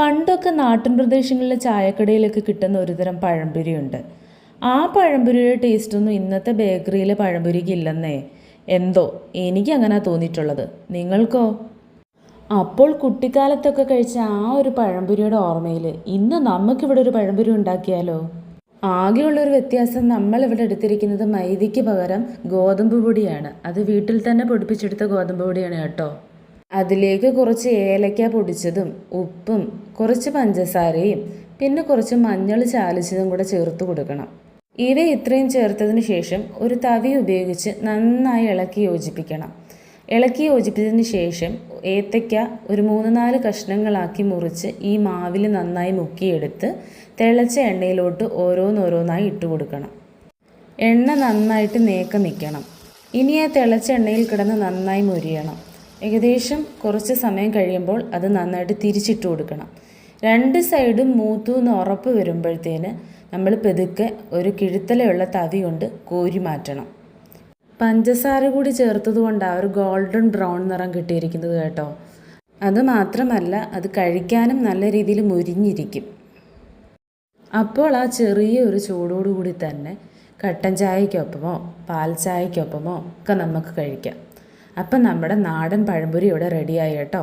പണ്ടൊക്കെ നാട്ടിൻ പ്രദേശങ്ങളിലെ ചായക്കടയിലൊക്കെ കിട്ടുന്ന ഒരുതരം പഴംപൊരിയുണ്ട്. ആ പഴംപൊരിയുടെ ടേസ്റ്റൊന്നും ഇന്നത്തെ ബേക്കറിയിലെ പഴംപൊരിക്ക് ഇല്ലെന്നേ. എന്തോ എനിക്കങ്ങനെ തോന്നിയിട്ടുള്ളത്. നിങ്ങൾക്കോ? അപ്പോൾ കുട്ടിക്കാലത്തൊക്കെ കഴിച്ച ആ ഒരു പഴംപൊരിയുടെ ഓർമ്മയിൽ ഇന്ന് നമുക്കിവിടെ ഒരു പഴംപൊരി ഉണ്ടാക്കിയാലോ? ആകെയുള്ളൊരു വ്യത്യാസം, നമ്മളിവിടെ എടുത്തിരിക്കുന്നത് മൈദയ്ക്ക് പകരം ഗോതമ്പ് പൊടിയാണ്. അത് വീട്ടിൽ തന്നെ പൊടിപ്പിച്ചെടുത്ത ഗോതമ്പ് പൊടിയാണ് കേട്ടോ. അതിലേക്ക് കുറച്ച് ഏലക്ക പൊടിച്ചതും ഉപ്പും കുറച്ച് പഞ്ചസാരയും പിന്നെ കുറച്ച് മഞ്ഞൾ ചാലിച്ചതും കൂടെ ചേർത്ത് കൊടുക്കണം. ഇവ ഇത്രയും ചേർത്തതിന് ശേഷം ഒരു തവി ഉപയോഗിച്ച് നന്നായി ഇളക്കി യോജിപ്പിക്കണം. ഇളക്കി യോജിപ്പിച്ചതിന് ശേഷം ഏത്തയ്ക്ക ഒരു 3-4 കഷ്ണങ്ങളാക്കി മുറിച്ച് ഈ മാവിൽ നന്നായി മുക്കിയെടുത്ത് തിളച്ച എണ്ണയിലോട്ട് ഓരോന്നോരോന്നായി ഇട്ട് കൊടുക്കണം. എണ്ണ നന്നായിട്ട് നേക്ക നിൽക്കണം. ഇനി ആ തിളച്ച എണ്ണയിൽ കിടന്ന് നന്നായി മൊരിയണം. ഏകദേശം കുറച്ച് സമയം കഴിയുമ്പോൾ അത് നന്നായിട്ട് തിരിച്ചിട്ട് കൊടുക്കണം. 2 സൈഡും മൂത്തു എന്ന് ഉറപ്പ് വരുമ്പോഴത്തേന് നമ്മൾ പെതുക്കെ ഒരു കിഴുത്തലയുള്ള തവി കൊണ്ട് കോരി മാറ്റണം. പഞ്ചസാര കൂടി ചേർത്തത് കൊണ്ടാണ് ഒരു ഗോൾഡൻ ബ്രൗൺ നിറം കിട്ടിയിരിക്കുന്നത് കേട്ടോ. അതുമാത്രമല്ല, അത് കഴിക്കാനും നല്ല രീതിയിൽ മുരിഞ്ഞിരിക്കും. അപ്പോൾ ആ ചെറിയ ഒരു ചൂടോടുകൂടി തന്നെ കട്ടൻ ചായക്കൊപ്പമോ പാൽ ചായക്കൊപ്പമോ ഒക്കെ നമുക്ക് കഴിക്കാം. അപ്പം നമ്മുടെ നാടൻ പഴംപൊരി ഇവിടെ റെഡിയായി കേട്ടോ.